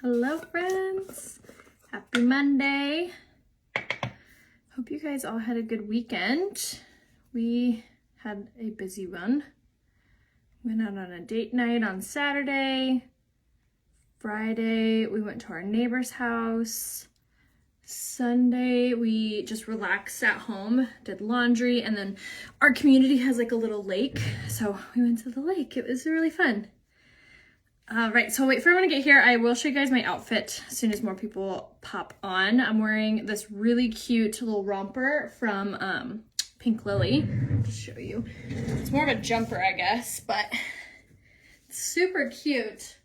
Hello friends, happy Monday. Hope you guys all had a good weekend. We had a busy one. Went out on a date night on Saturday. Friday we went to our neighbor's house. Sunday we just relaxed at home, did laundry, and then our community has like a little lake, so we went to the lake. It was really fun. Right, so wait for everyone to get here. I will show you guys my outfit as soon as more people pop on. I'm wearing this really cute little romper from Pink Lily. I'll just show you. It's more of a jumper, I guess, but it's super cute.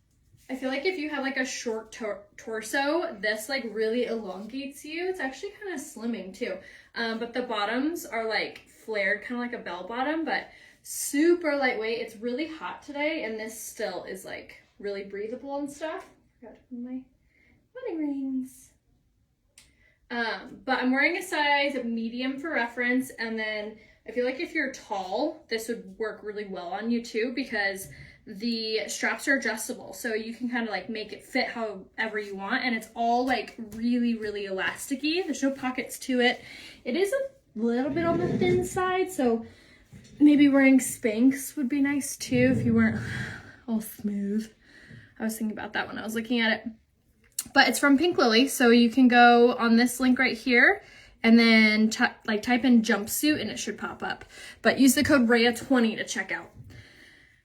I feel like if you have like a short torso, this like really elongates you. It's actually kind of slimming too. But the bottoms are like flared, kind of like a bell bottom, but super lightweight. It's really hot today, and this still is like really breathable and stuff. Forgot to put my wedding rings. But I'm wearing a size medium for reference, and then I feel like if you're tall, this would work really well on you too, because the straps are adjustable, so you can kind of like make it fit however you want, and it's all like really elasticy. There's no pockets to it. It is a little bit on the thin side, so maybe wearing Spanx would be nice too if you weren't all smooth. I was thinking about that when I was looking at it. But it's from Pink Lily, so you can go on this link right here and then type in jumpsuit and it should pop up. But use the code Raya20 to check out.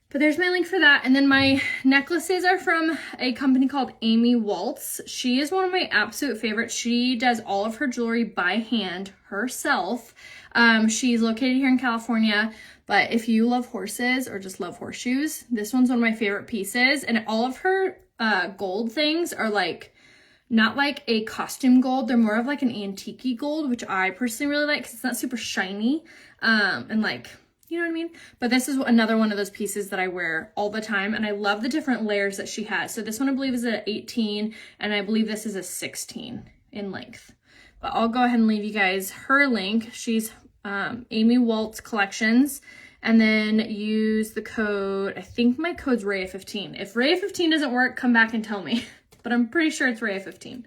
But there's my link for that. And then my necklaces are from a company called Amy Waltz. She is one of my absolute favorites. She does all of her jewelry by hand herself. She's located here in California, but if you love horses or just love horseshoes, this one's one of my favorite pieces. And all of her gold things are like, not like a costume gold. They're more of like an antique gold, which I personally really like because it's not super shiny. And like, you know what I mean? But this is another one of those pieces that I wear all the time, and I love the different layers that she has. So this one I believe is a 18, and I believe this is a 16 in length. But I'll go ahead and leave you guys her link. She's Amy Waltz Collections, and then use the code, I think my code's Raya15. If Raya15 doesn't work, come back and tell me, but I'm pretty sure it's Raya15.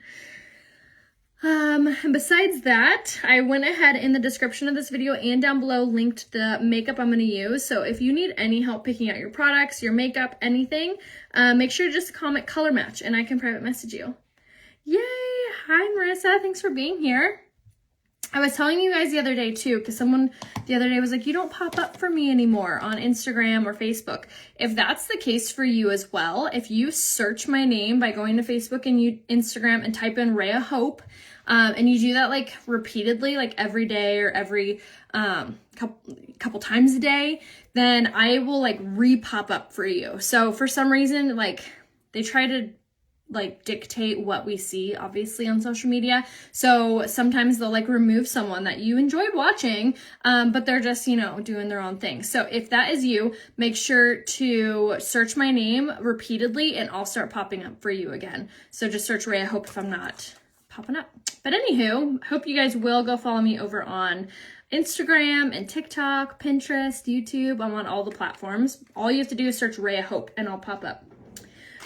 And besides that, I went ahead in the description of this video and down below linked the makeup I'm going to use. So if you need any help picking out your products, your makeup, anything, make sure to just comment color match and I can private message you. Yay! Hi Marissa, thanks for being here. I was telling you guys the other day too, because someone the other day was like, you don't pop up for me anymore on Instagram or Facebook. If that's the case for you as well, if you search my name by going to Facebook and Instagram and type in Raya Hope, and you do that like repeatedly, like every day or every couple times a day, then I will like re-pop up for you. So for some reason, like they try to like dictate what we see obviously on social media, so sometimes they'll like remove someone that you enjoyed watching, but they're just, you know, doing their own thing. So if that is you, make sure to search my name repeatedly and I'll start popping up for you again. So just search Raya Hope if I'm not popping up. But anywho, hope you guys will go follow me over on Instagram and TikTok, Pinterest, YouTube. I'm on all the platforms. All you have to do is search Raya Hope and I'll pop up.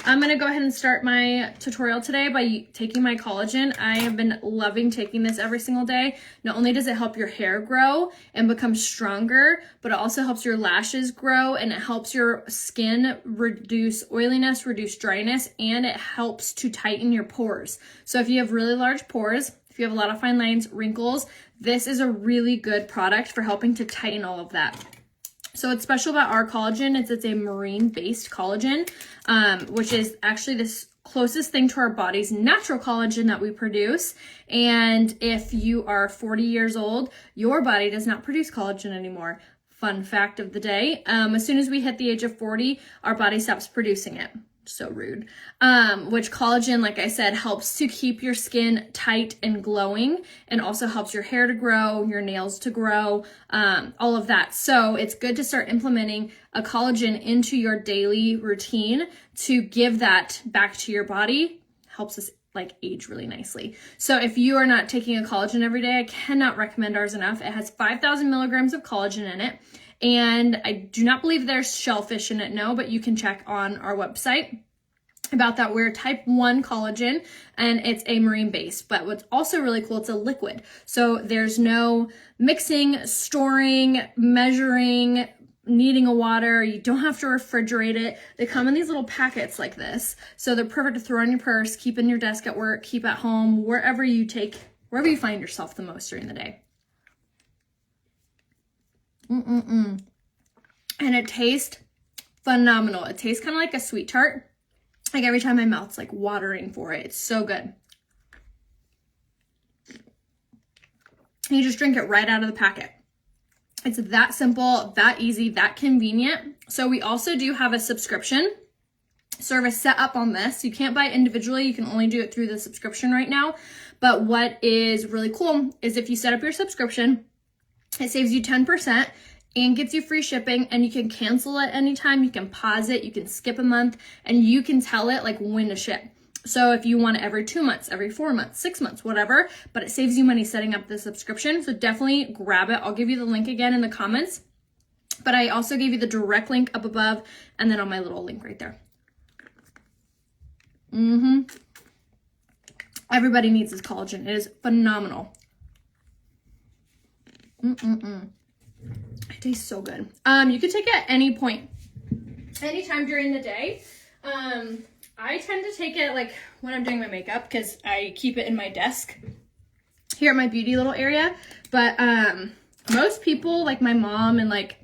I'm going to go ahead and start my tutorial today by taking my collagen. I have been loving taking this every single day. Not only does it help your hair grow and become stronger, but it also helps your lashes grow, and it helps your skin reduce oiliness, reduce dryness, and it helps to tighten your pores. So if you have really large pores, if you have a lot of fine lines, wrinkles, this is a really good product for helping to tighten all of that. So what's special about our collagen is it's a marine-based collagen, which is actually the closest thing to our body's natural collagen that we produce. And if you are 40 years old, your body does not produce collagen anymore. Fun fact of the day. As soon as we hit the age of 40, our body stops producing it. So rude. Which collagen, like I said, helps to keep your skin tight and glowing, and also helps your hair to grow, your nails to grow, all of that. So it's good to start implementing a collagen into your daily routine to give that back to your body. Helps us like age really nicely. So if you are not taking a collagen every day, I cannot recommend ours enough. It has 5,000 milligrams of collagen in it. And I do not believe there's shellfish in it, no, but you can check on our website. about that we're type 1 collagen, and it's a marine base. But what's also really cool, it's a liquid. So there's no mixing, storing, measuring, needing a water. You don't have to refrigerate it. They come in these little packets like this. So they're perfect to throw in your purse, keep in your desk at work, keep at home, wherever you find yourself the most during the day. And it tastes phenomenal. It tastes kind of like a sweet tart. Like every time my mouth's like watering for it. It's so good. And you just drink it right out of the packet. It's that simple, that easy, that convenient. So we also do have a subscription service set up on this. You can't buy it individually. You can only do it through the subscription right now. But what is really cool is if you set up your subscription, it saves you 10% and gets you free shipping, and you can cancel it anytime. You can pause it, you can skip a month, and you can tell it like when to ship. So if you want it every 2 months, every 4 months, 6 months, whatever, but it saves you money setting up the subscription. So definitely grab it. I'll give you the link again in the comments, but I also gave you the direct link up above and then on my little link right there. Everybody needs this collagen. It is phenomenal. It tastes so good. You can take it at any point, anytime during the day. I tend to take it like when I'm doing my makeup because I keep it in my desk here at my beauty little area. But most people, like my mom and like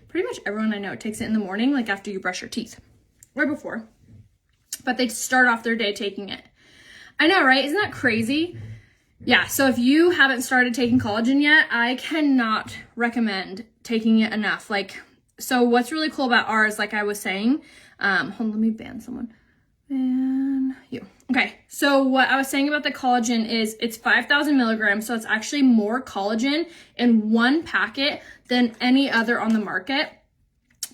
pretty much everyone I know, takes it in the morning, like after you brush your teeth or before. But they start off their day taking it. I know, right? Isn't that crazy? Yeah, so if you haven't started taking collagen yet, I cannot recommend taking it enough. Like, so what's really cool about ours, like I was saying, hold on, let me ban someone. Ban you. Okay, so what I was saying about the collagen is it's 5,000 milligrams, so it's actually more collagen in one packet than any other on the market.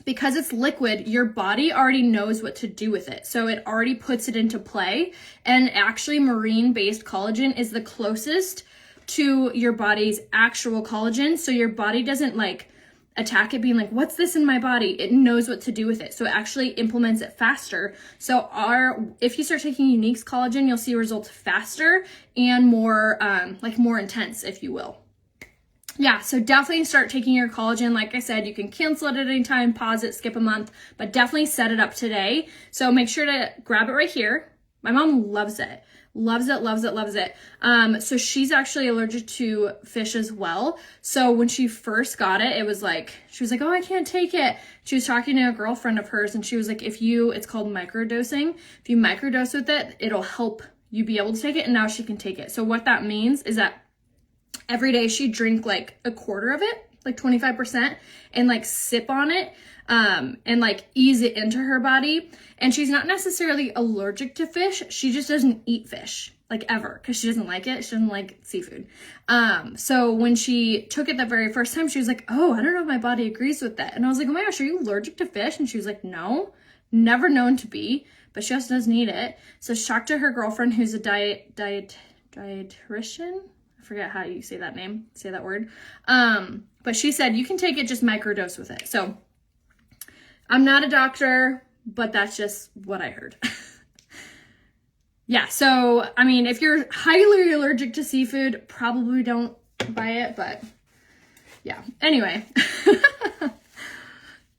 Because it's liquid, your body already knows what to do with it. So it already puts it into play. And actually marine-based collagen is the closest to your body's actual collagen. So your body doesn't like attack it being like, what's this in my body? It knows what to do with it. So it actually implements it faster. So if you start taking Unique's collagen, you'll see results faster and more, more intense, if you will. Yeah, so definitely start taking your collagen. Like I said, you can cancel it at any time, pause it, skip a month, but definitely set it up today. So make sure to grab it right here. My mom loves it. Loves it, loves it, loves it. So she's actually allergic to fish as well. So when she first got it, it was like, she was like, oh, I can't take it. She was talking to a girlfriend of hers and she was like, it's called microdosing. If you microdose with it, it'll help you be able to take it. And now she can take it. So what that means is that every day she'd drink like a quarter of it, like 25%, and like sip on it and like ease it into her body. And she's not necessarily allergic to fish. She just doesn't eat fish like ever because she doesn't like it. She doesn't like seafood. So when she took it the very first time, she was like, oh, I don't know if my body agrees with that. And I was like, oh my gosh, are you allergic to fish? And she was like, no, never known to be, but she also doesn't eat it. So she talked to her girlfriend who's a dietitian. I forget how you say that word. But she said you can take it, just microdose with it. So I'm not a doctor, but that's just what I heard. Yeah, so I mean, if you're highly allergic to seafood, probably don't buy it, but yeah. Anyway,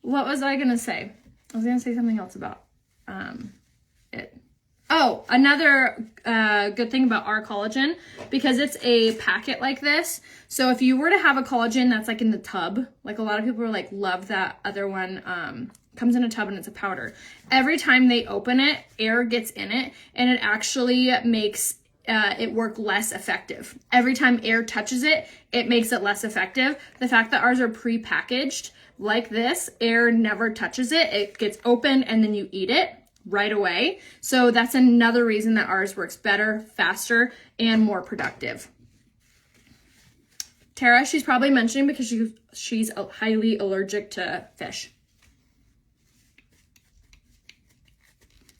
what was I gonna say? I was gonna say something else about it. Oh, another good thing about our collagen, because it's a packet like this. So if you were to have a collagen that's like in the tub, like a lot of people are like, love that other one, comes in a tub and it's a powder. Every time they open it, air gets in it and it actually makes it work less effective. Every time air touches it, it makes it less effective. The fact that ours are pre-packaged like this, air never touches it. It gets opened and then you eat it right away. So that's another reason that ours works better, faster, and more productive. Tara, she's probably mentioning because she's highly allergic to fish.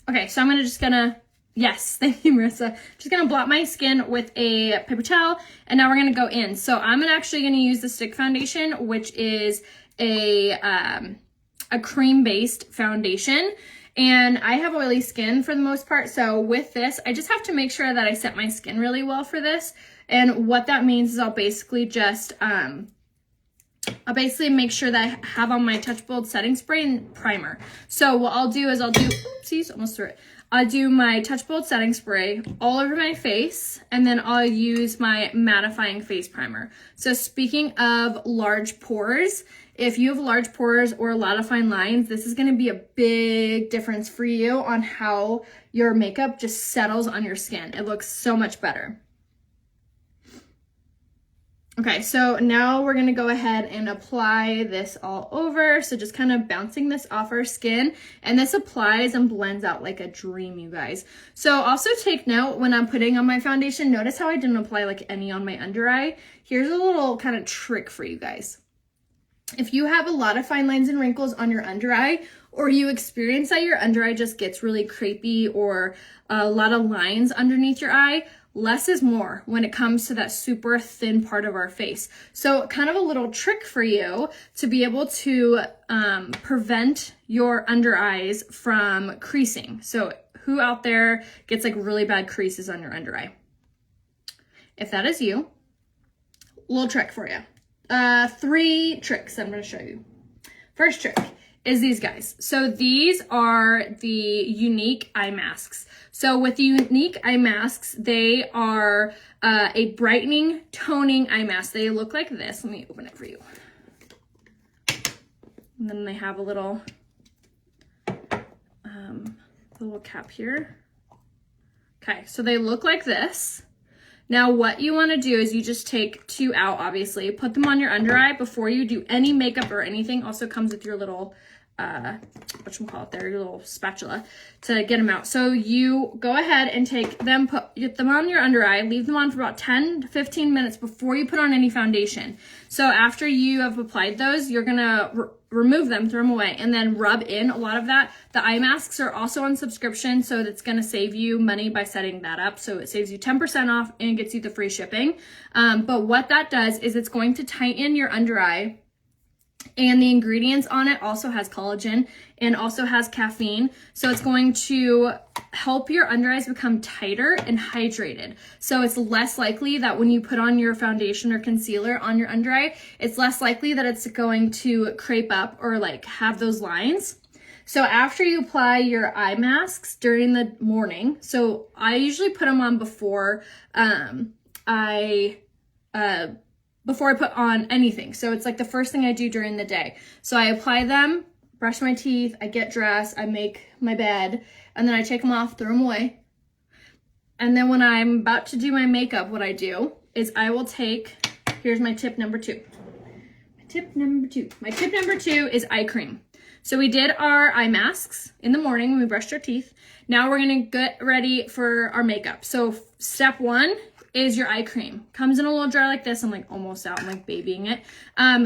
Okay, so I'm yes, thank you, Marissa. Just gonna blot my skin with a paper towel, and now we're gonna go in. So I'm actually gonna use the stick foundation, which is a cream-based foundation. And I have oily skin for the most part, so with this, I just have to make sure that I set my skin really well for this. And what that means is I'll basically just, make sure that I have on my Touch Bold setting spray and primer. So what I'll do is oopsies, almost threw it. I'll do my Touch Bold setting spray all over my face, and then I'll use my mattifying face primer. So speaking of large pores, if you have large pores or a lot of fine lines, this is gonna be a big difference for you on how your makeup just settles on your skin. It looks so much better. Okay, so now we're gonna go ahead and apply this all over. So just kind of bouncing this off our skin, and this applies and blends out like a dream, you guys. So also take note when I'm putting on my foundation, notice how I didn't apply like any on my under eye. Here's a little kind of trick for you guys. If you have a lot of fine lines and wrinkles on your under eye, or you experience that your under eye just gets really crepey or a lot of lines underneath your eye, less is more when it comes to that super thin part of our face. So kind of a little trick for you to be able to prevent your under eyes from creasing. So who out there gets like really bad creases on your under eye? If that is you, little trick for you. 3 tricks I'm going to show you. First trick is these guys. So these are the unique eye masks. So with the unique eye masks, they are a brightening, toning eye mask. They look like this. Let me open it for you. And then they have a little cap here. Okay, so they look like this. Now what you want to do is you just take 2 out, obviously, put them on your under eye before you do any makeup or anything. Also comes with your little whatchamacallit there, your little spatula to get them out. So you go ahead and take them, get them on your under eye, leave them on for about 10 to 15 minutes before you put on any foundation. So after you have applied those, you're gonna remove them, throw them away, and then rub in a lot of that. The eye masks are also on subscription, so that's gonna save you money by setting that up. So it saves you 10% off and gets you the free shipping. But what that does is it's going to tighten your under eye. And the ingredients on it also has collagen and also has caffeine. So it's going to help your under eyes become tighter and hydrated. So it's less likely that when you put on your foundation or concealer on your under eye, it's less likely that it's going to crepe up or like have those lines. So after you apply your eye masks during the morning, so I usually put them on before I put on anything. So it's like the first thing I do during the day. So I apply them, brush my teeth, I get dressed, I make my bed, and then I take them off, throw them away. And then when I'm about to do my makeup, what I do is I will take, here's my tip number 2. My tip number 2 is eye cream. So we did our eye masks in the morning when we brushed our teeth. Now we're gonna get ready for our makeup. So step 1 is your eye cream. Comes in a little jar like this. I'm like almost out. I'm like babying it.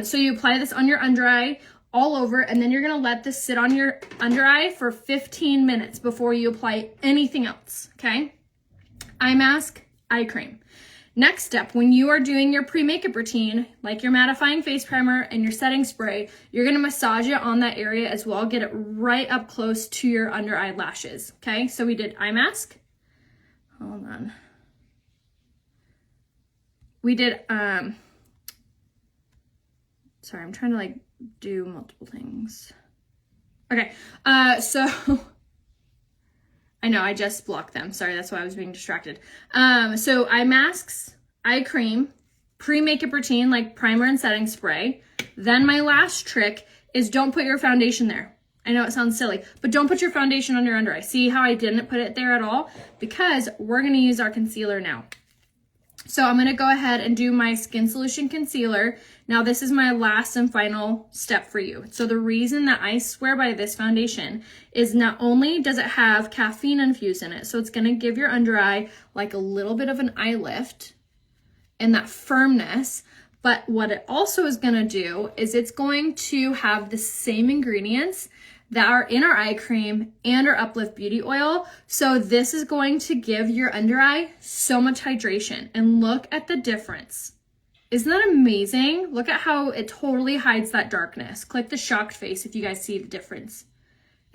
So you apply this on your under eye all over, and then you're gonna let this sit on your under eye for 15 minutes before you apply anything else, okay? Eye mask, eye cream. Next step, when you are doing your pre-makeup routine, like your mattifying face primer and your setting spray, you're gonna massage it on that area as well. Get it right up close to your under eye lashes, okay? So we did eye mask. Hold on. We did, sorry, I'm trying to like do multiple things. Okay, so, I know, I just blocked them. Sorry, that's why I was being distracted. So eye masks, eye cream, pre-makeup routine, like primer and setting spray. Then my last trick is don't put your foundation there. I know it sounds silly, but don't put your foundation on your under eye. See how I didn't put it there at all? Because we're gonna use our concealer now. So I'm going to go ahead and do my Skin Solution Concealer. Now this is my last and final step for you. So the reason that I swear by this foundation is not only does it have caffeine infused in it, so it's going to give your under eye like a little bit of an eye lift and that firmness, but what it also is going to do is it's going to have the same ingredients that are in our eye cream and our Uplift Beauty Oil. So this is going to give your under eye so much hydration. And look at the difference. Isn't that amazing? Look at how it totally hides that darkness. Click the shocked face if you guys see the difference.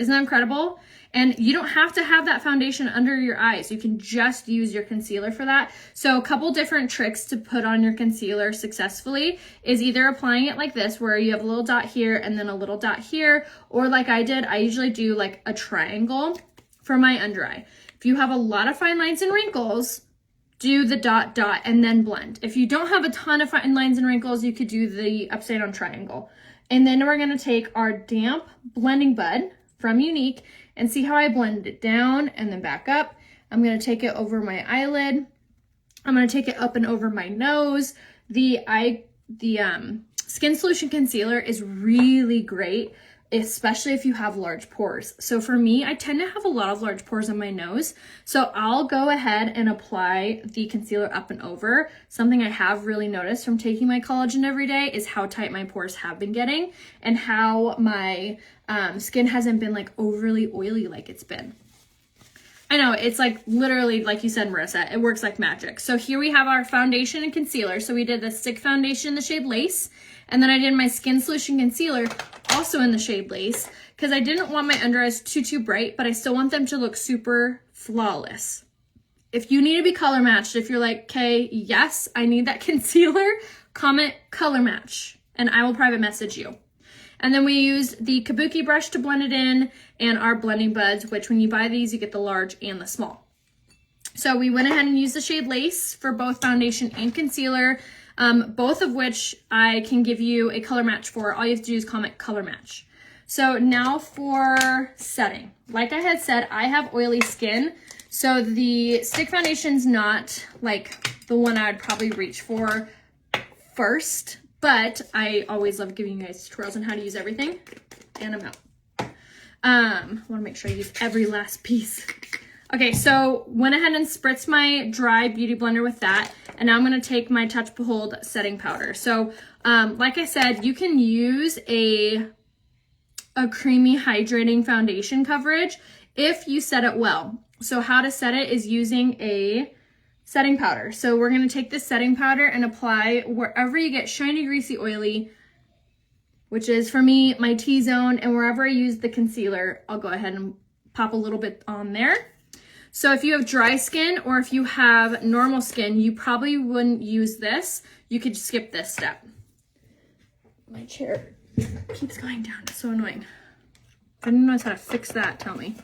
Isn't that incredible? And you don't have to have that foundation under your eyes. You can just use your concealer for that. So a couple different tricks to put on your concealer successfully is either applying it like this, where you have a little dot here and then a little dot here, or like I did, I usually do like a triangle for my under eye. If you have a lot of fine lines and wrinkles, do the dot dot and then blend. If you don't have a ton of fine lines and wrinkles, you could do the upside down triangle. And then we're gonna take our damp blending bud from Unique and see how I blend it down and then back up. I'm gonna take it over my eyelid. I'm gonna take it up and over my nose. The Skin Solution Concealer is really great, especially if you have large pores. So for me, I tend to have a lot of large pores on my nose. So I'll go ahead and apply the concealer up and over. Something I have really noticed from taking my collagen every day is how tight my pores have been getting and how my skin hasn't been like overly oily like it's been. I know, it's like literally, like you said, Marissa, it works like magic. So here we have our foundation and concealer. So we did the stick foundation in the shade Lace, and then I did my Skin Solution Concealer also in the shade Lace, because I didn't want my under eyes too bright, but I still want them to look super flawless. If you need to be color matched, if you're like, okay, yes, I need that concealer, comment color match, and I will private message you. And then we used the Kabuki brush to blend it in and our blending buds, which when you buy these, you get the large and the small. So we went ahead and used the shade Lace for both foundation and concealer, both of which I can give you a color match for. All you have to do is comment color match. So now for setting. Like I had said, I have oily skin, so the stick foundation's not like the one I would probably reach for first. But I always love giving you guys tutorials on how to use everything. And I'm out. I want to make sure I use every last piece. Okay, so went ahead and spritzed my dry beauty blender with that. And now I'm going to take my Touch Behold setting powder. So like I said, you can use a creamy hydrating foundation coverage if you set it well. So how to set it is using a setting powder. So we're going to take this setting powder and apply wherever you get shiny, greasy, oily, which is for me, my T-zone, and wherever I use the concealer, I'll go ahead and pop a little bit on there. So if you have dry skin or if you have normal skin, you probably wouldn't use this. You could skip this step. My chair keeps going down. It's so annoying. If anyone knows how to fix that, tell me.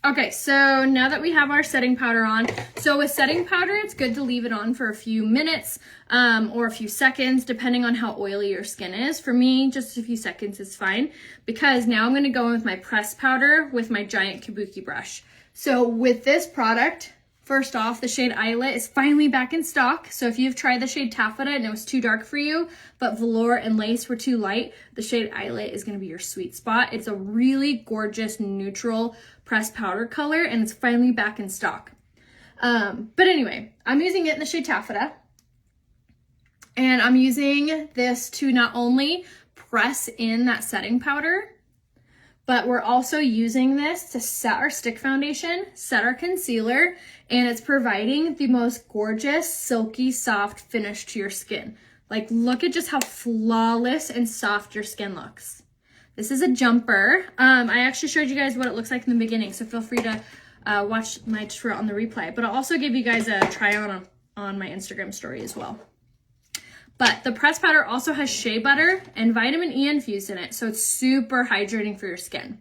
Okay, so now that we have our setting powder on, so with setting powder, it's good to leave it on for a few minutes or a few seconds, depending on how oily your skin is. For me, just a few seconds is fine, because now I'm gonna go in with my pressed powder with my giant Kabuki brush. So with this product, first off, the shade Eyelet is finally back in stock. So if you've tried the shade Taffeta and it was too dark for you, but Velour and Lace were too light, the shade Eyelet is gonna be your sweet spot. It's a really gorgeous, neutral pressed powder color, and it's finally back in stock. But anyway, I'm using it in the shade Taffeta. And I'm using this to not only press in that setting powder, but we're also using this to set our stick foundation, set our concealer, and it's providing the most gorgeous, silky, soft finish to your skin. Like, look at just how flawless and soft your skin looks. This is a jumper. I actually showed you guys what it looks like in the beginning, so feel free to watch my tutorial on the replay. But I'll also give you guys a try on my Instagram story as well. But the pressed powder also has shea butter and vitamin E infused in it, so it's super hydrating for your skin.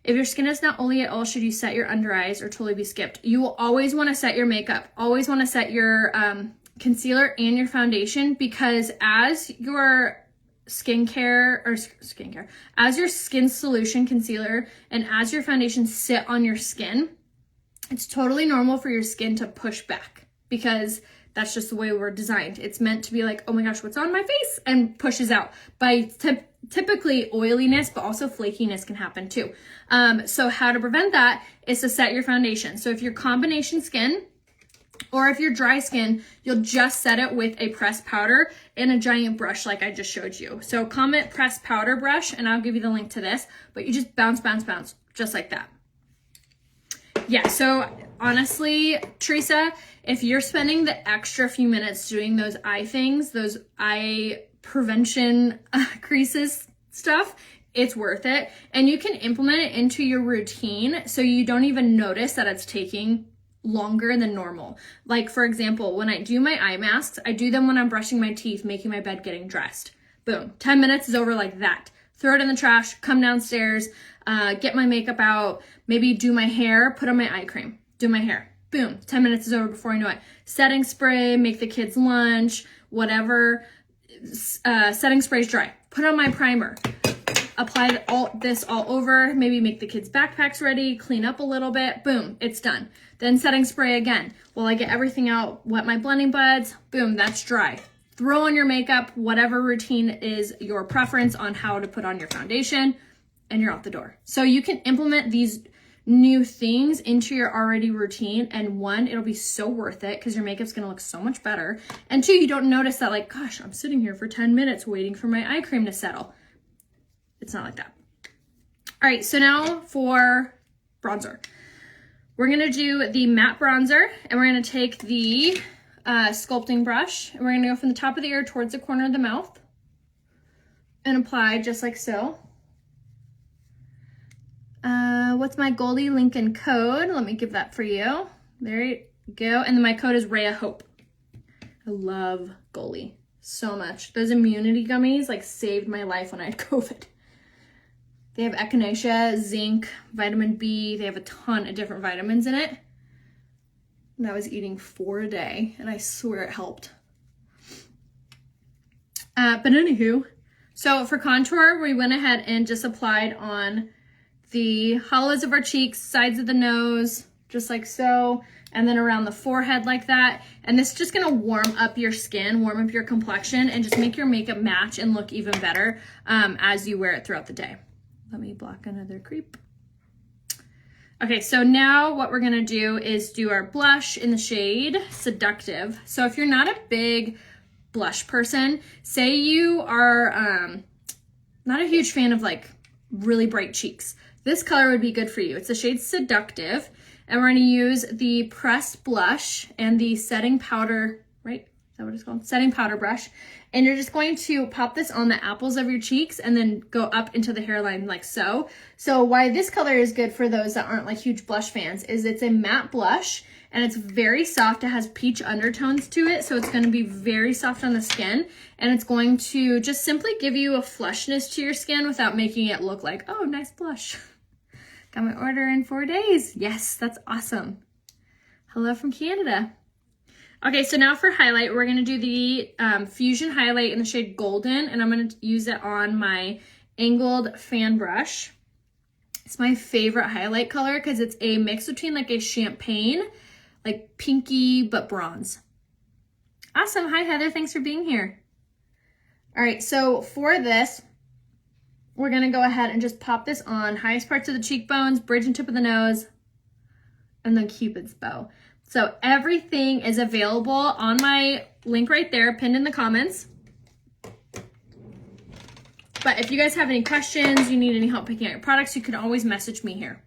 If your skin is not oily at all, should you set your under eyes or totally be skipped? You will always want to set your makeup, always want to set your concealer and your foundation, because as your as your Skin Solution Concealer and as your foundation sit on your skin, it's totally normal for your skin to push back, because that's just the way we're designed. It's meant to be like, oh my gosh, what's on my face? And pushes out. By typically oiliness, but also flakiness can happen too. So how to prevent that is to set your foundation. So if you're combination skin, or if you're dry skin, you'll just set it with a pressed powder and a giant brush like I just showed you. So comment pressed powder brush, and I'll give you the link to this, but you just bounce, bounce, bounce, just like that. Yeah, so honestly, Teresa, if you're spending the extra few minutes doing those eye things, those eye prevention creases stuff, it's worth it. And you can implement it into your routine so you don't even notice that it's taking longer than normal. Like for example, when I do my eye masks, I do them when I'm brushing my teeth, making my bed, getting dressed. Boom, 10 minutes is over like that. Throw it in the trash, come downstairs, get my makeup out, maybe do my hair, put on my eye cream, do my hair. Boom, 10 minutes is over before I know it. Setting spray, make the kids lunch, whatever. Setting spray's dry. Put on my primer. Apply this all over, maybe make the kids' backpacks ready, clean up a little bit, boom, it's done. Then setting spray again. While I get everything out, wet my blending buds, boom, that's dry. Throw on your makeup, whatever routine is your preference on how to put on your foundation, and you're out the door. So you can implement these new things into your already routine, and one, it'll be so worth it because your makeup's gonna look so much better. And two, you don't notice that like, gosh, I'm sitting here for 10 minutes waiting for my eye cream to settle. It's not like that. All right, so now for bronzer. We're gonna do the matte bronzer, and we're gonna take the sculpting brush, and we're gonna go from the top of the ear towards the corner of the mouth and apply just like so. What's my Goldie Lincoln code? Let me give that for you. There you go. And then my code is Raya Hope. I love Goldie so much. Those immunity gummies like saved my life when I had COVID. They have echinacea, zinc, vitamin B. They have a ton of different vitamins in it. And I was eating 4 a day, and I swear it helped. But anywho, so for contour, we went ahead and just applied on the hollows of our cheeks, sides of the nose, just like so, and then around the forehead like that. And this is just gonna warm up your skin, warm up your complexion, and just make your makeup match and look even better as you wear it throughout the day. Let me block another creep. Okay, so now what we're gonna do is do our blush in the shade Seductive. So if you're not a big blush person, say you are not a huge fan of like really bright cheeks, this color would be good for you. It's the shade Seductive, and we're gonna use the pressed blush and the setting powder, right? Is that what it's called? Setting powder brush. And you're just going to pop this on the apples of your cheeks and then go up into the hairline like so. So why this color is good for those that aren't like huge blush fans is it's a matte blush and it's very soft. It has peach undertones to it. So it's going to be very soft on the skin, and it's going to just simply give you a flushness to your skin without making it look like, oh, nice blush. Got my order in 4 days. Yes, that's awesome. Hello from Canada. Okay, so now for highlight, we're gonna do the Fusion highlight in the shade Golden, and I'm gonna use it on my angled fan brush. It's my favorite highlight color because it's a mix between like a champagne, like pinky, but bronze. Awesome, hi Heather, thanks for being here. All right, so for this, we're gonna go ahead and just pop this on highest parts of the cheekbones, bridge and tip of the nose, and then Cupid's bow. So everything is available on my link right there, pinned in the comments. But if you guys have any questions, you need any help picking out your products, you can always message me here.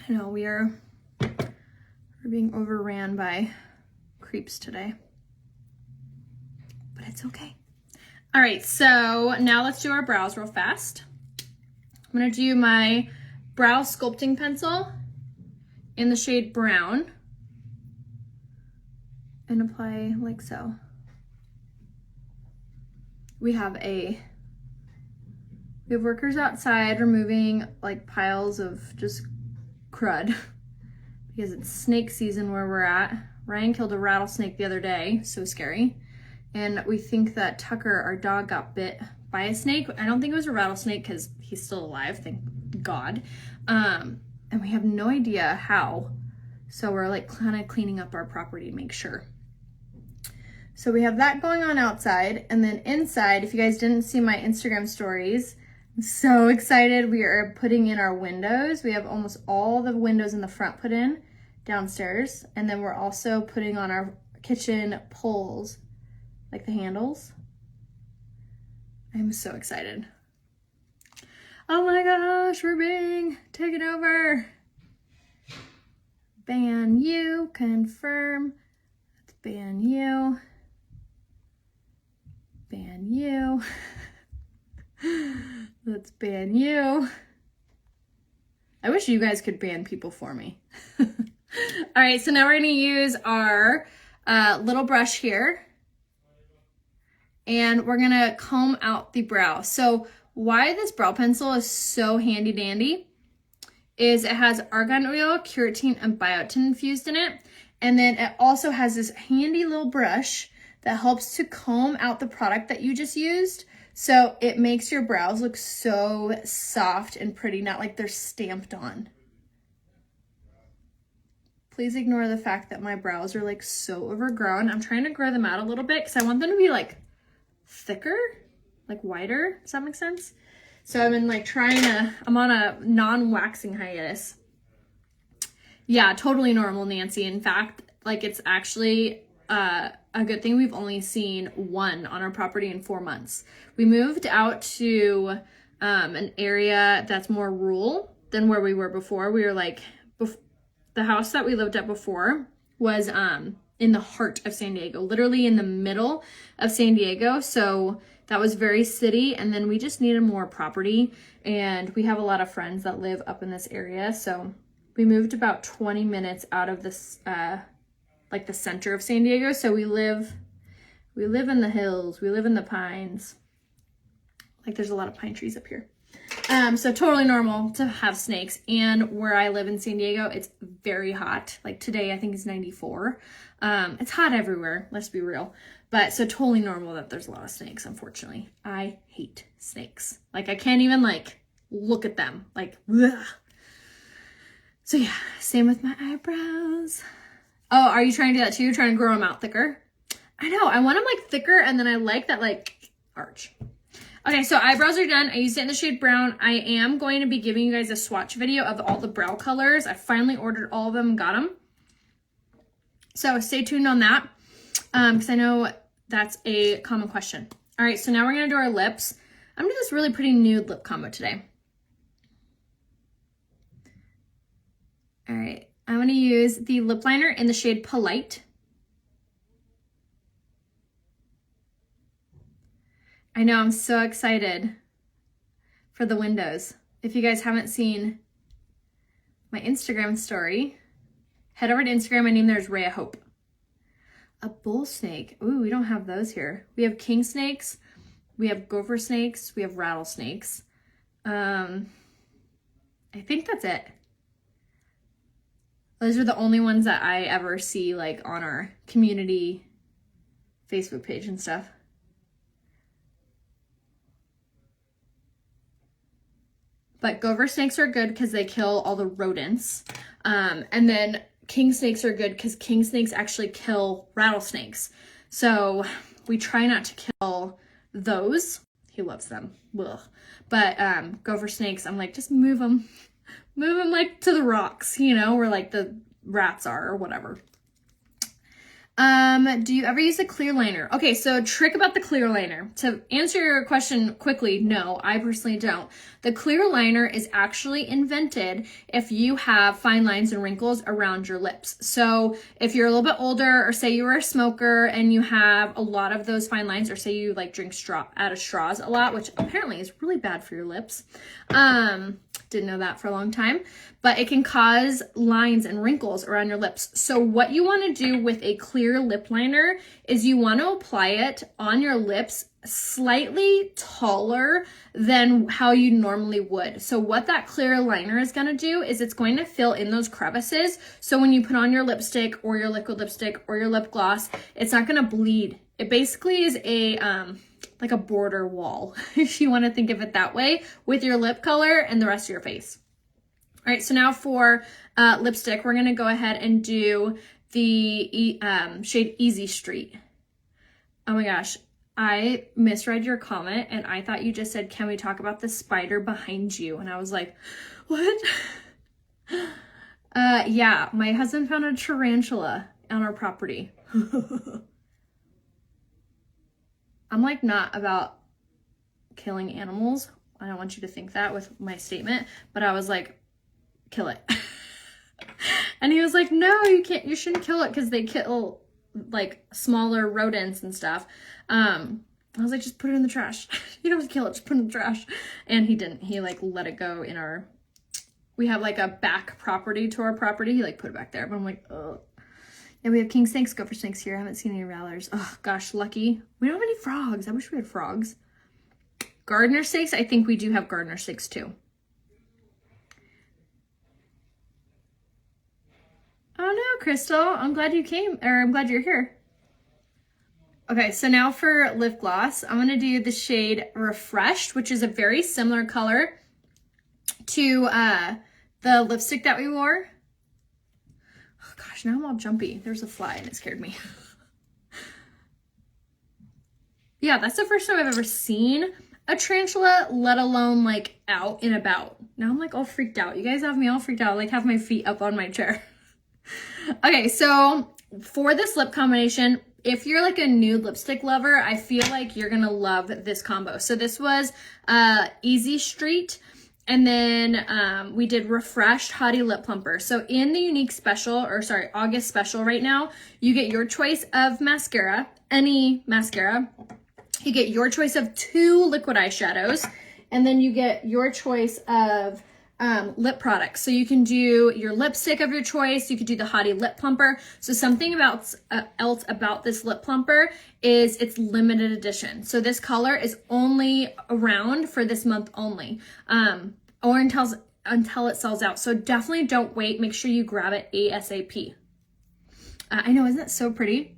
I know we're being overran by creeps today, but it's okay. All right, so now let's do our brows real fast. I'm gonna do my brow sculpting pencil in the shade Brown and apply like so. We have workers outside removing like piles of just crud because it's snake season where we're at. Ryan killed a rattlesnake the other day, so scary. And we think that Tucker, our dog, got bit by a snake. I don't think it was a rattlesnake because he's still alive, thank God. And we have no idea how. So we're like kind of cleaning up our property to make sure. So we have that going on outside. And then inside, if you guys didn't see my Instagram stories, I'm so excited. We are putting in our windows. We have almost all the windows in the front put in downstairs. And then we're also putting on our kitchen poles, like the handles. I'm so excited. Oh my gosh, we're being taken over. Ban you, confirm. Let's ban you. ban you. Let's ban you. I wish you guys could ban people for me. All right, so now we're gonna use our little brush here. And we're gonna comb out the brow. So why this brow pencil is so handy dandy is it has argan oil, keratin, and biotin infused in it. And then it also has this handy little brush that helps to comb out the product that you just used. So it makes your brows look so soft and pretty, not like they're stamped on. Please ignore the fact that my brows are like so overgrown. I'm trying to grow them out a little bit because I want them to be like thicker, like wider. Does that make sense? So I've been like I'm on a non-waxing hiatus. Yeah, totally normal, Nancy. In fact, like it's actually a good thing we've only seen one on our property in 4 months. We moved out to an area that's more rural than where we were before. We were like, the house that we lived at before was in the heart of San Diego, literally in the middle of San Diego. So that was very city. And then we just needed more property. And we have a lot of friends that live up in this area. So we moved about 20 minutes out of this, like the center of San Diego. So we live in the hills. We live in the pines. Like there's a lot of pine trees up here. So totally normal to have snakes. And where I live in San Diego, it's very hot. Like today, I think it's 94. It's hot everywhere, let's be real. But so totally normal that there's a lot of snakes, unfortunately. I hate snakes. Like I can't even like look at them. Like, ugh. So yeah, same with my eyebrows. Oh, are you trying to do that too? Trying to grow them out thicker? I know, I want them like thicker and then I like that like arch. Okay, so eyebrows are done. I used it in the shade brown. I am going to be giving you guys a swatch video of all the brow colors. I finally ordered all of them and got them. So stay tuned on that because I know that's a common question. All right, so now we're going to do our lips. I'm going to do this really pretty nude lip combo today. All right, I'm going to use the lip liner in the shade Polite. I know, I'm so excited for the windows. If you guys haven't seen my Instagram story, head over to Instagram. My name there is Raya Hope. A bull snake. Ooh, we don't have those here. We have king snakes. We have gopher snakes. We have rattlesnakes. I think that's it. Those are the only ones that I ever see like on our community Facebook page and stuff. But gopher snakes are good because they kill all the rodents. And then king snakes are good because king snakes actually kill rattlesnakes. So we try not to kill those. He loves them. Ugh. But gopher snakes, I'm like, just move them. Move them like to the rocks, you know, where like the rats are or whatever. Do you ever use a clear liner? Okay, so trick about the clear liner. To answer your question quickly, no, I personally don't. The clear liner is actually invented if you have fine lines and wrinkles around your lips. So if you're a little bit older, or say you were a smoker and you have a lot of those fine lines, or say you like drink out of straws a lot, which apparently is really bad for your lips. Didn't know that for a long time, but it can cause lines and wrinkles around your lips. So what you want to do with a clear lip liner is you want to apply it on your lips slightly taller than how you normally would. So what that clear liner is going to do is it's going to fill in those crevices. So when you put on your lipstick or your liquid lipstick or your lip gloss, it's not going to bleed. It basically is like a border wall, if you want to think of it that way, with your lip color and the rest of your face. All right, so now for lipstick, we're going to go ahead and do the shade Easy Street. Oh my gosh, I misread your comment and I thought you just said, can we talk about the spider behind you? And I was like, what? Yeah, my husband found a tarantula on our property. I'm like not about killing animals. I don't want you to think that with my statement, but I was like, kill it. And he was like, no, you shouldn't kill it because they kill like smaller rodents and stuff. I was like, just put it in the trash. You don't have to kill it, just put it in the trash. And he didn't. He like let it go in our, we have like a back property to our property. He like put it back there. But I'm like, oh. And we have king snakes, gopher snakes here. I haven't seen any rattlers. Oh gosh, lucky. We don't have any frogs. I wish we had frogs. Gardener snakes. I think we do have gardener snakes too. Oh no, Crystal. I'm glad you came, or I'm glad you're here. Okay, so now for lip gloss, I'm gonna do the shade Refreshed, which is a very similar color to the lipstick that we wore. Oh gosh, now I'm all jumpy. There's a fly and it scared me. Yeah, that's the first time I've ever seen a tarantula, let alone like out and about. Now I'm like all freaked out. You guys have me all freaked out, like have my feet up on my chair. Okay, so for this lip combination, if you're like a nude lipstick lover, I feel like you're gonna love this combo. So this was Easy Street, and then we did Refreshed Hottie Lip Plumper. So in the unique special, or sorry, August special right now, you get your choice of mascara, any mascara. You get your choice of 2 liquid eyeshadows, and then you get your choice of lip products. So you can do your lipstick of your choice. You could do the Hottie Lip Plumper. So something about else about this lip plumper is it's limited edition. So this color is only around for this month only, or until it sells out. So definitely don't wait. Make sure you grab it ASAP. I know, isn't it so pretty?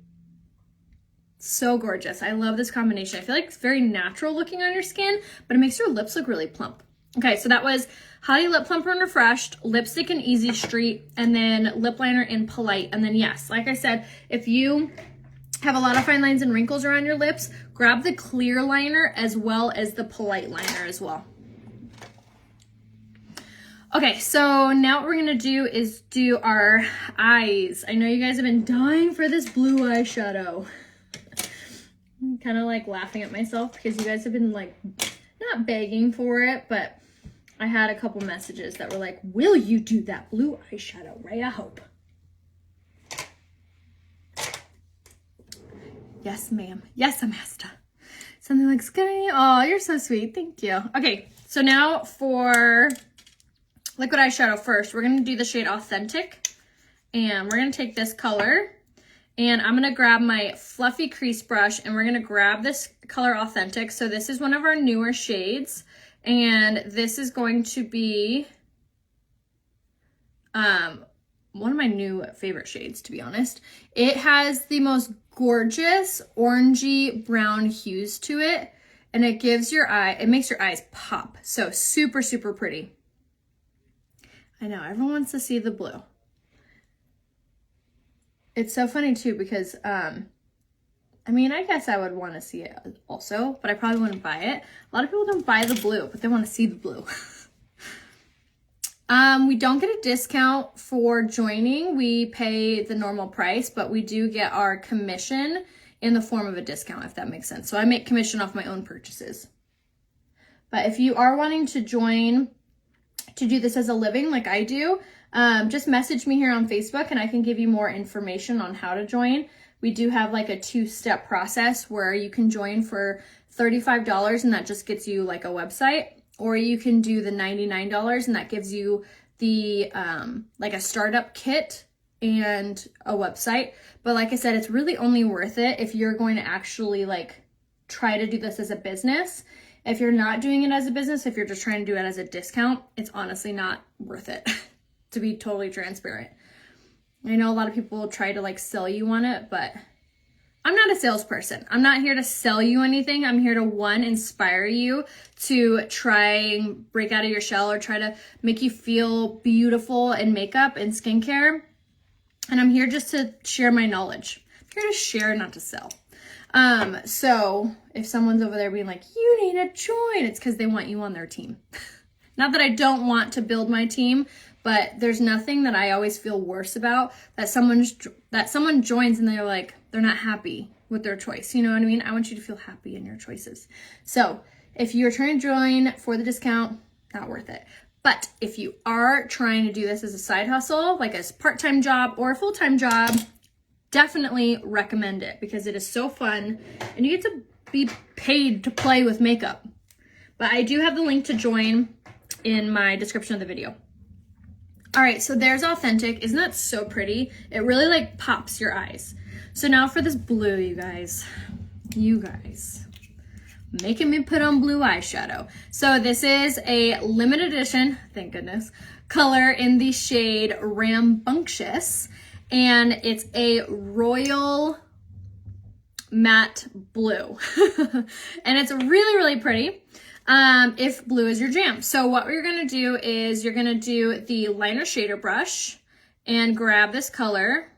So gorgeous. I love this combination. I feel like it's very natural looking on your skin, but it makes your lips look really plump. Okay, so that was Hottie Lip Plumper and Refreshed, lipstick in Easy Street, and then lip liner in Polite. And then yes, like I said, if you have a lot of fine lines and wrinkles around your lips, grab the clear liner as well as the Polite liner as well. Okay, so now what we're gonna do is do our eyes. I know you guys have been dying for this blue eyeshadow. I'm kind of like laughing at myself because you guys have been like, not begging for it, but I had a couple messages that were like, will you do that blue eyeshadow, Raya Hope? Yes, ma'am. Yes, Amasta. Something like skinny. Oh, you're so sweet. Thank you. Okay, so now for liquid eyeshadow first, we're going to do the shade Authentic. And we're going to take this color. And I'm going to grab my fluffy crease brush and we're going to grab this color Authentic. So this is one of our newer shades. And this is going to be one of my new favorite shades, to be honest. It has the most gorgeous orangey brown hues to it. And it gives your eye, it makes your eyes pop. So super, super pretty. I know, everyone wants to see the blue. It's so funny too because, I mean, I guess I would want to see it also, but I probably wouldn't buy it. A lot of people don't buy the blue, but they want to see the blue. We don't get a discount for joining. We pay the normal price, but we do get our commission in the form of a discount, if that makes sense. So I make commission off my own purchases. But if you are wanting to join to do this as a living like I do, just message me here on Facebook and I can give you more information on how to join. We do have like a 2-step process where you can join for $35 and that just gets you like a website, or you can do the $99 and that gives you the like a startup kit and a website. But like I said, it's really only worth it if you're going to actually like try to do this as a business. If you're not doing it as a business, if you're just trying to do it as a discount, it's honestly not worth it. To be totally transparent. I know a lot of people try to like sell you on it, but I'm not a salesperson. I'm not here to sell you anything. I'm here to, one, inspire you to try and break out of your shell or try to make you feel beautiful in makeup and skincare. And I'm here just to share my knowledge. I'm here to share, not to sell. So if someone's over there being like, you need to join, it's because they want you on their team. Not that I don't want to build my team, but there's nothing that I always feel worse about that someone joins and they're like, they're not happy with their choice. You know what I mean? I want you to feel happy in your choices. So if you're trying to join for the discount, not worth it. But if you are trying to do this as a side hustle, like a part-time job or a full-time job, definitely recommend it because it is so fun and you get to be paid to play with makeup. But I do have the link to join in my description of the video. All right, so there's Authentic. Isn't that so pretty? It really like pops your eyes. So now for this blue, you guys, making me put on blue eyeshadow. So this is a limited edition, thank goodness, color in the shade Rambunctious, and it's a royal matte blue. And it's really, really pretty if blue is your jam. So what we're gonna do is you're gonna do the liner shader brush and grab this color,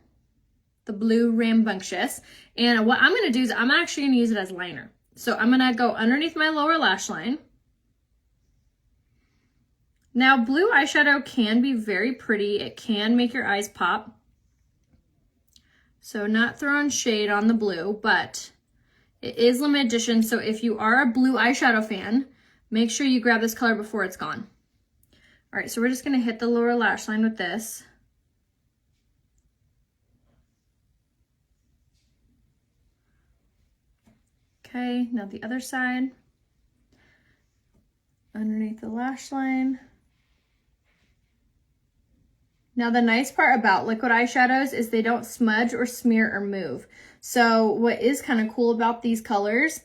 the blue Rambunctious. And what I'm gonna do is I'm actually gonna use it as liner. So I'm gonna go underneath my lower lash line. Now blue eyeshadow can be very pretty. It can make your eyes pop. So not throwing shade on the blue, but it is limited edition. So if you are a blue eyeshadow fan, make sure you grab this color before it's gone. All right, so we're just gonna hit the lower lash line with this. Okay, now the other side. Underneath the lash line. Now the nice part about liquid eyeshadows is they don't smudge or smear or move. So what is kind of cool about these colors,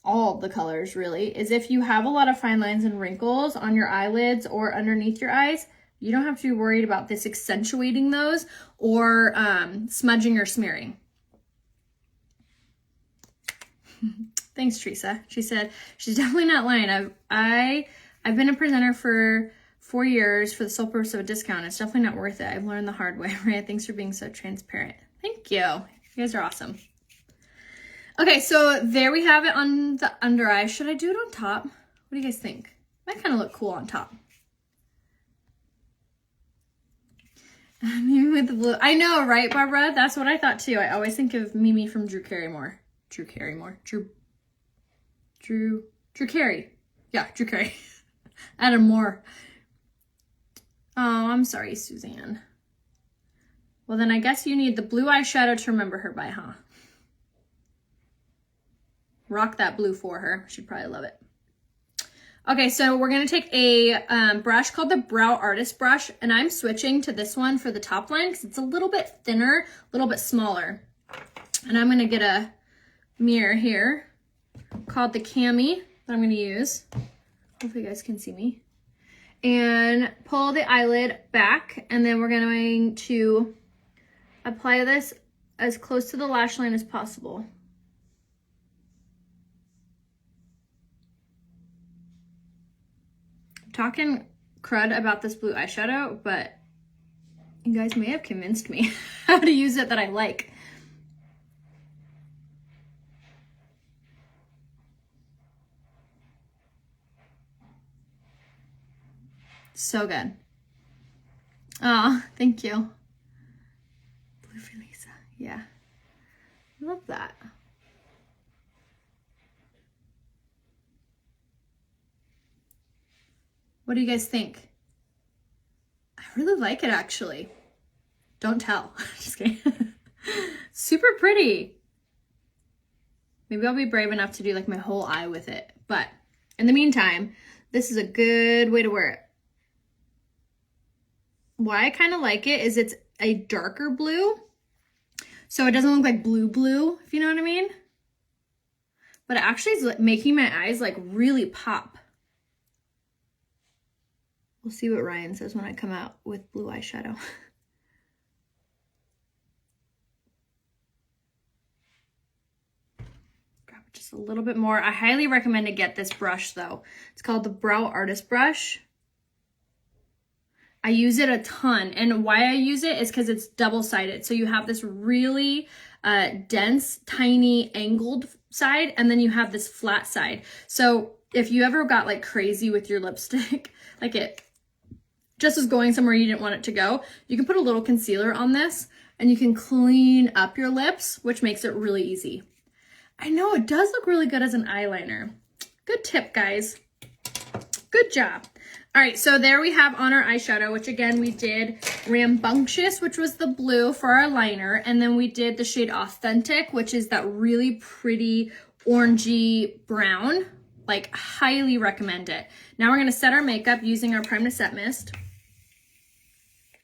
all the colors really, is if you have a lot of fine lines and wrinkles on your eyelids or underneath your eyes, you don't have to be worried about this accentuating those or smudging or smearing. Thanks, Teresa. She said she's definitely not lying. I've been a presenter for 4 years for the sole purpose of a discount. It's definitely not worth it. I've learned the hard way. Raya, thanks for being so transparent. Thank you. You guys are awesome. Okay, so there we have it on the under eye. Should I do it on top? What do you guys think? Might kind of look cool on top. Mimi with the blue. I know, right, Barbara? That's what I thought too. I always think of Mimi from Drew Carey. Yeah, Drew Carey. Adam Moore. Oh, I'm sorry, Suzanne. Well, then I guess you need the blue eyeshadow to remember her by, huh? Rock that blue for her. She'd probably love it. Okay, so we're going to take a brush called the Brow Artist brush, and I'm switching to this one for the top line because it's a little bit thinner, a little bit smaller. And I'm going to get a mirror here called the Cami that I'm going to use. Hopefully you guys can see me. And pull the eyelid back, and then we're going to apply this as close to the lash line as possible. I'm talking crud about this blue eyeshadow, but you guys may have convinced me how to use it that I like. So good. Oh, thank you. Blue for Lisa. Yeah. Love that. What do you guys think? I really like it, actually. Don't tell. Just kidding. Super pretty. Maybe I'll be brave enough to do like my whole eye with it. But in the meantime, this is a good way to wear it. Why I kind of like it is it's a darker blue, so it doesn't look like blue, if you know what I mean. But it actually is making my eyes like really pop. We'll see what Ryan says when I come out with blue eyeshadow. Grab just a little bit more. I highly recommend to get this brush though. It's called the Brow Artist brush. I use it a ton, and why I use it is because it's double-sided. So you have this really dense, tiny, angled side, and then you have this flat side. So if you ever got like crazy with your lipstick, like it just was going somewhere you didn't want it to go, you can put a little concealer on this, and you can clean up your lips, which makes it really easy. I know, it does look really good as an eyeliner. Good tip, guys. Good job. All right, so there we have on our eyeshadow, which again, we did Rambunctious, which was the blue for our liner. And then we did the shade Authentic, which is that really pretty orangey brown. Like, highly recommend it. Now we're gonna set our makeup using our Prime to Set Mist,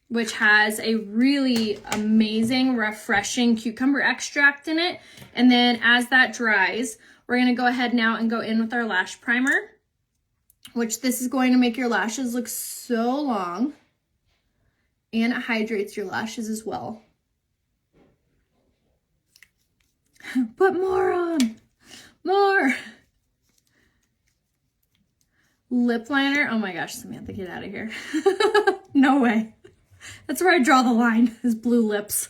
which has a really amazing, refreshing cucumber extract in it. And then as that dries, we're gonna go ahead now and go in with our lash primer, which this is going to make your lashes look so long, and it hydrates your lashes as well. Put more on, more. Lip liner, oh my gosh, Samantha, get out of here. No way. That's where I draw the line, is blue lips.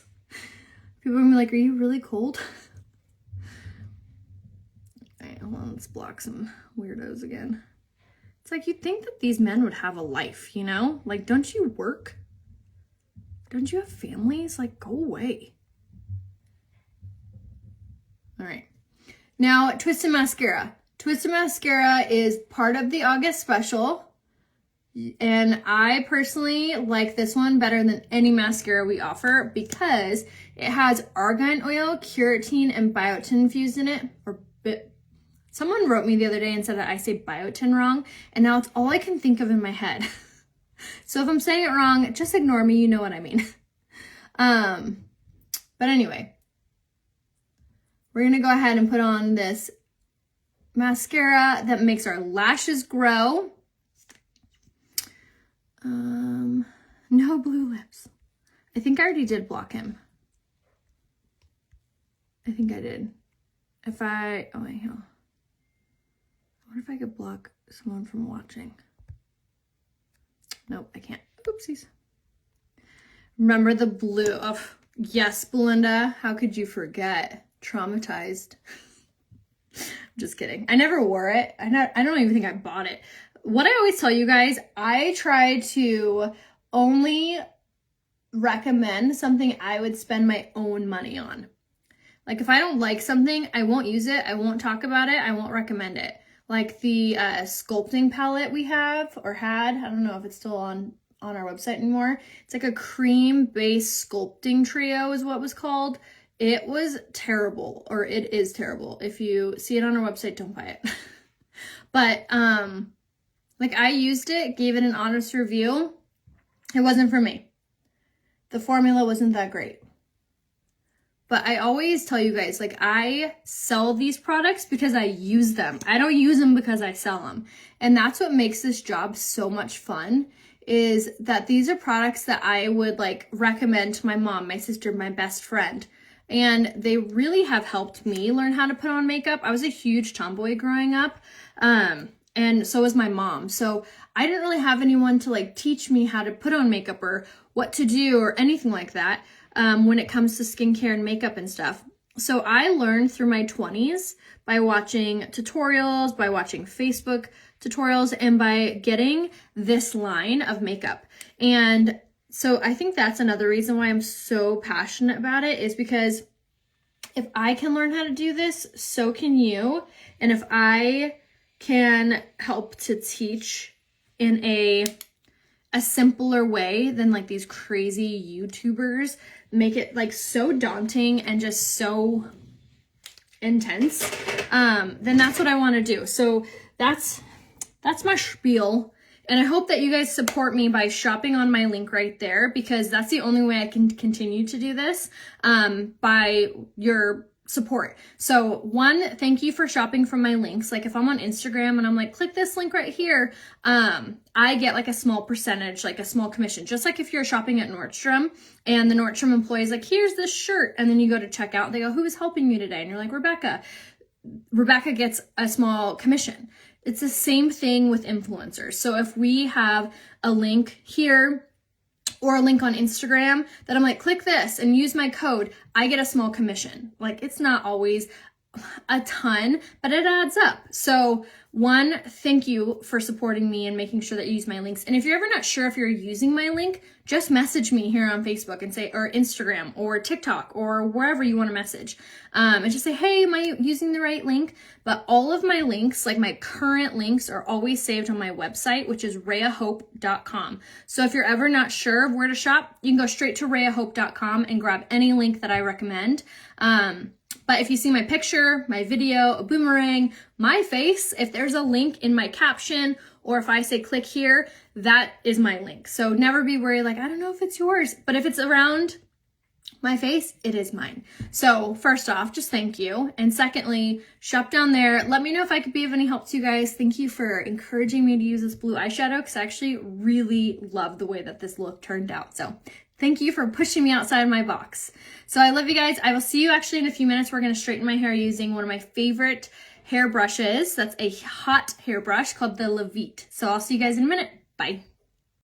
People are gonna be like, are you really cold? All right, hold on, let's block some weirdos again. It's like, you'd think that these men would have a life, you know? Like, don't you work? Don't you have families? Like, go away. All right. Now, Twisted Mascara. Twisted Mascara is part of the August special. And I personally like this one better than any mascara we offer because it has argan oil, keratin, and biotin infused in it. Someone wrote me the other day and said that I say biotin wrong, and now it's all I can think of in my head. So if I'm saying it wrong, just ignore me, you know what I mean. But anyway, we're gonna go ahead and put on this mascara that makes our lashes grow. No blue lips. I think I already did block him. I think I did. Oh wait, no. I wonder if I could block someone from watching. Nope, I can't. Oopsies. Remember the blue? Oh, yes, Belinda. How could you forget? Traumatized. I'm just kidding. I never wore it. I don't even think I bought it. What I always tell you guys, I try to only recommend something I would spend my own money on. Like, if I don't like something, I won't use it. I won't talk about it. I won't recommend it. Like the sculpting palette we have or had. I don't know if it's still on our website anymore. It's like a cream-based sculpting trio is what it was called. It was terrible, or it is terrible. If you see it on our website, don't buy it. But, like, I used it, gave it an honest review. It wasn't for me. The formula wasn't that great. But I always tell you guys, like, I sell these products because I use them. I don't use them because I sell them. And that's what makes this job so much fun, is that these are products that I would, like, recommend to my mom, my sister, my best friend. And they really have helped me learn how to put on makeup. I was a huge tomboy growing up. And so was my mom. So I didn't really have anyone to, like, teach me how to put on makeup or what to do or anything like that when it comes to skincare and makeup and stuff. So I learned through my 20s by watching tutorials, by watching Facebook tutorials, and by getting this line of makeup. And so I think that's another reason why I'm so passionate about it, is because if I can learn how to do this, so can you. And if I can help to teach in a simpler way than, like, these crazy YouTubers make it, like, so daunting and just so intense, then that's what I want to do. So that's my spiel. And I hope that you guys support me by shopping on my link right there, because that's the only way I can continue to do this, by your support. So one, thank you for shopping from my links. Like, if I'm on Instagram and I'm like, click this link right here, I get, like, a small percentage, like a small commission. Just like if you're shopping at Nordstrom and the Nordstrom employee is like, here's this shirt, and then you go to checkout, they go, who is helping you today? And you're like, Rebecca. Rebecca gets a small commission. It's the same thing with influencers. So if we have a link here or a link on Instagram that I'm like, click this and use my code, I get a small commission. Like, it's not always a ton, but it adds up. So one, thank you for supporting me and making sure that you use my links. And if you're ever not sure if you're using my link, just message me here on Facebook and say, or Instagram or TikTok or wherever you want to message. And just say, hey, am I using the right link? But all of my links, like my current links, are always saved on my website, which is rayahope.com. So if you're ever not sure of where to shop, you can go straight to rayahope.com and grab any link that I recommend. But if you see my picture, my video, a boomerang, my face, if there's a link in my caption, or if I say click here, that is my link. So never be worried, like, I don't know if it's yours, but if it's around my face, it is mine. So first off, just thank you. And secondly, shop down there. Let me know if I could be of any help to you guys. Thank you for encouraging me to use this blue eyeshadow, because I actually really love the way that this look turned out. So thank you for pushing me outside my box. So I love you guys. I will see you actually in a few minutes. We're going to straighten my hair using one of my favorite hair brushes. That's a hot hair brush called the Levite. So I'll see you guys in a minute. Bye.